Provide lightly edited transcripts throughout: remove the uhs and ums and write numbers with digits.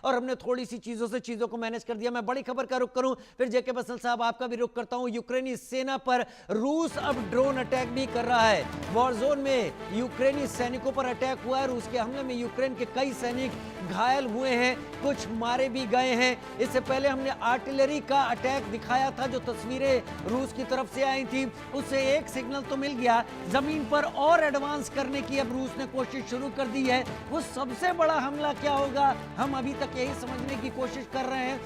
और हमने थोड़ी सी चीजों से चीजों को मैनेज कर दिया। मैं बड़ी खबर का रुख करूं, फिर जेके बंसल साहब आपका भी रुख करता हूं। यूक्रेनी सेना पर रूस अब ड्रोन अटैक भी कर रहा है। वॉर जोन में यूक्रेनी सैनिकों पर अटैक हुआ है। रूस के हमले में यूक्रेन के कई सैनिक घायल हुए हैं, कुछ मारे भी गए हैं। इससे पहले हमने आर्टिलरी का अटैक दिखाया था, जो तस्वीरें रूस की तरफ से आई थी, उससे एक सिग्नल तो मिल गया। जमीन पर और एडवांस करने की अब रूस ने कोशिश शुरू कर दी है। वो सबसे बड़ा हमला क्या होगा, हम अभी तक यही समझने की कोशिश कर रहे हैं,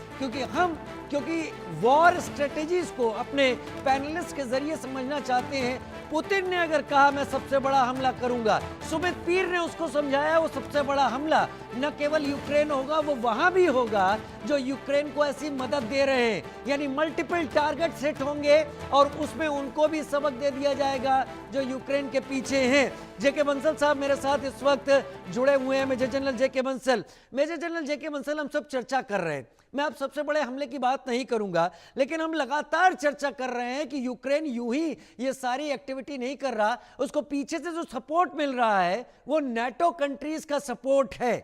क्योंकि वॉर स्ट्रेटेजीज को अपने पैनलिस्ट के जरिए समझना चाहते हैं। पुतिन ने अगर कहा मैं सबसे बड़ा हमला करूंगा, सुमित पीर ने उसको समझाया वो सबसे बड़ा हमला न केवल यूक्रेन होगा, वो वहां भी होगा जो यूक्रेन को ऐसी मदद दे रहे हैं, यानी मल्टीपल टारगेट सेट होंगे और उसमें उनको भी सबक दे दिया जाएगा जो यूक्रेन के पीछे हैं। जेके बंसल साहब मेरे साथ इस वक्त जुड़े हुए हैं, मेजर जनरल जेके बंसल। मेजर जनरल जेके बंसल, हम सब चर्चा कर रहे हैं, मैं अब सबसे बड़े हमले की बात नहीं करूंगा, लेकिन हम लगातार चर्चा कर रहे हैं कि यूक्रेन यूं ही ये सारी एक्टिविटी नहीं कर रहा, उसको पीछे से जो सपोर्ट मिल रहा है वो नाटो कंट्रीज का सपोर्ट है।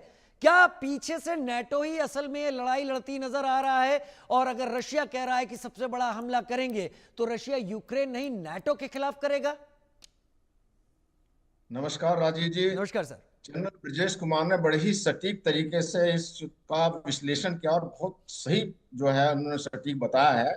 क्या पीछे से नाटो ही असल में लड़ाई लड़ती नजर आ रहा है? और अगर रशिया कह रहा है कि सबसे बड़ा हमला करेंगे, तो रशिया यूक्रेन नहीं नाटो के खिलाफ करेगा? नमस्कार राजीव जी। नमस्कार सर। जनरल ब्रजेश कुमार ने बड़े ही सटीक तरीके से इसका विश्लेषण किया और बहुत सही जो है उन्होंने सटीक बताया है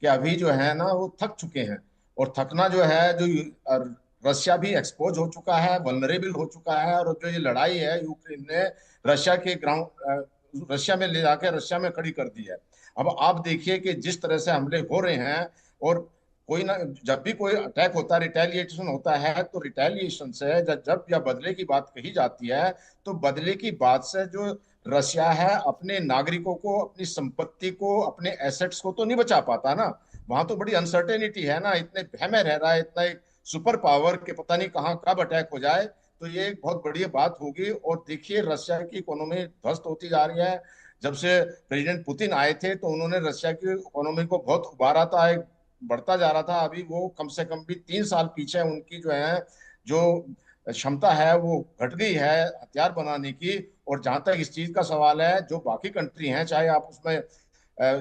कि अभी जो है ना वो थक चुके हैं। और थकना जो है, जो रशिया भी एक्सपोज हो चुका है, वल्नरेबल हो चुका है। और जो ये लड़ाई है यूक्रेन ने रशिया के ग्राउंड रशिया में ले जाकर रशिया में खड़ी कर दी है। अब आप देखिए कि जिस तरह से हमले हो रहे हैं, और कोई ना, जब भी कोई अटैक होता है, रिटेलिएशन होता है, तो रिटेलिएशन से जब या बदले की बात कही जाती है, तो बदले की बात से जो रशिया है अपने नागरिकों को, अपनी संपत्ति को, अपने एसेट्स को तो नहीं बचा पाता ना। वहां तो बड़ी अनसर्टेनिटी है ना, इतने भय में रह रहा है, इतना एक सुपर पावर के पता नहीं कहाँ कब अटैक हो जाए। तो ये एक बहुत बड़ी बात होगी। और देखिए रशिया की इकोनॉमी ध्वस्त होती जा रही है। जब से प्रेसिडेंट पुतिन आए थे तो उन्होंने रशिया की इकोनॉमी को बहुत उबारा था, एक बढ़ता जा रहा था। अभी वो कम से कम भी 3 साल पीछे उनकी जो है, जो क्षमता है वो घट गई है हथियार बनाने की। और जहां तक इस चीज का सवाल है, जो बाकी कंट्री हैं, चाहे आप उसमें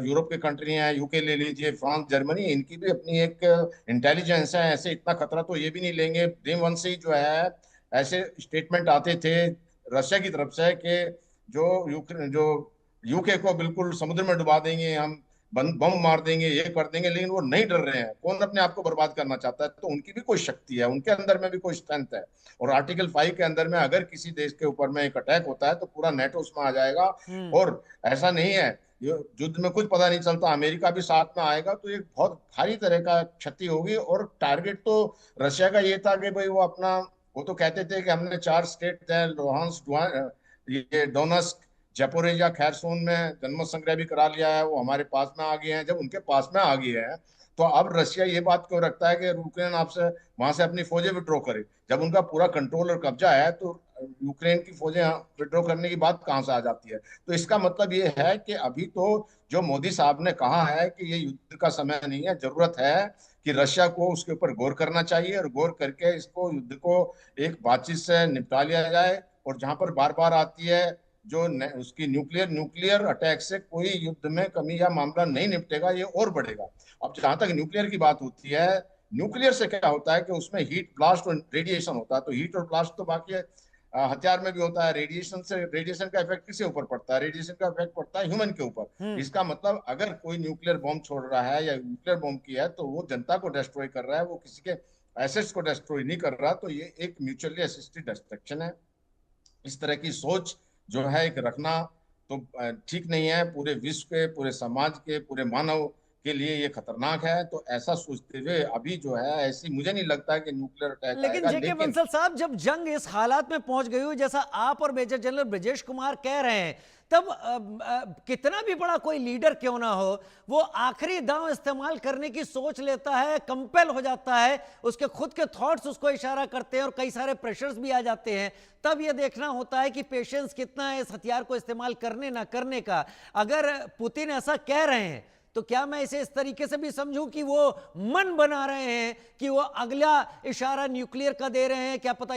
यूरोप के कंट्री हैं, यूके ले लीजिए, फ्रांस, जर्मनी, इनकी भी अपनी एक इंटेलिजेंस है। ऐसे इतना खतरा तो ये भी नहीं लेंगे। दिन वन से ही जो है ऐसे स्टेटमेंट आते थे रशिया की तरफ से कि जो यूके को बिल्कुल समुद्र में डुबा देंगे हम, बम मार देंगे, ये कर देंगे। लेकिन वो नहीं डर रहे हैं। कौन अपने आप को बर्बाद करना चाहता है? तो उनकी भी कोई शक्ति है, उनके अंदर में भी कोई स्ट्रेंथ है। और आर्टिकल 5 के अंदर में अगर किसी देश के ऊपर में एक अटैक होता है तो पूरा नेटो उसमें आ जाएगा। और ऐसा नहीं है, युद्ध में कुछ पता नहीं चलता, अमेरिका भी साथ में आएगा। तो एक बहुत भारी तरह का क्षति होगी। और टारगेट तो रशिया का ये था कि भाई वो अपना, वो तो कहते थे कि हमने 4 स्टेट हैं, लुहांस्क, ये डोनेट्स्क, जपोरेजिया, खैरसून में जनमत संग्रह भी करा लिया है, वो हमारे पास में आ गए हैं। जब उनके पास में आ गए हैं तो अब रशिया ये बात क्यों रखता है कि यूक्रेन आपसे वहां से अपनी फौजें विड्रॉ करे? जब उनका पूरा कंट्रोल और कब्जा है तो यूक्रेन की फौजें विड्रॉ करने की बात कहां से आ जाती है? तो इसका मतलब ये है कि अभी तो जो मोदी साहब ने कहा है कि ये युद्ध का समय नहीं है, जरूरत है कि रशिया को उसके ऊपर गौर करना चाहिए, और गौर करके इसको युद्ध को एक बातचीत से निपटा लिया जाए। और जहां पर बार बार आती है जो उसकी न्यूक्लियर अटैक से कोई युद्ध में कमी या मामला नहीं निपटेगा, ये और बढ़ेगा। अब जहां तक न्यूक्लियर की बात होती है, न्यूक्लियर से क्या होता है कि उसमें हीट ब्लास्ट और रेडिएशन होता है। तो हीट और ब्लास्ट तो बाकी हथियार में भी होता है। रेडिएशन का इफेक्ट किसके ऊपर पड़ता है? रेडिएशन का इफेक्ट पड़ता है ह्यूमन के ऊपर। इसका मतलब अगर कोई न्यूक्लियर बॉम्ब छोड़ रहा है या न्यूक्लियर बॉम्ब की है, तो वो जनता को डिस्ट्रॉय कर रहा है, वो किसी के एसेट्स को डिस्ट्रॉय नहीं कर रहा। तो ये एक म्यूचुअली असिस्टेड डिस्ट्रक्शन है। इस तरह की सोच जो है एक रखना तो ठीक नहीं है। पूरे विश्व के, पूरे समाज के, पूरे मानव के लिए ये खतरनाक है। तो ऐसा सोचते हुए अभी जो है, ऐसी मुझे नहीं लगता कि न्यूक्लियर अटैक लेकिन आएगा। जेके लेकिन बंसल साहब, जब जंग इस हालात में पहुंच गई हो जैसा आप और मेजर जनरल ब्रजेश कुमार कह रहे हैं, तब कितना भी बड़ा कोई लीडर क्यों ना हो, वो आखिरी दांव इस्तेमाल करने की सोच लेता है, कंपेल हो जाता है, उसके खुद के थॉट्स उसको इशारा करते हैं और कई सारे प्रेशर्स भी आ जाते हैं। तब ये देखना होता है कि पेशेंस कितना है इस हथियार को इस्तेमाल करने ना करने का। अगर पुतिन ऐसा कह रहे हैं तो क्या मैं इसे इस तरीके से भी समझूं कि वो मन बना रहे हैं कि वो अगला इशारा न्यूक्लियर का दे रहे हैं? क्या पता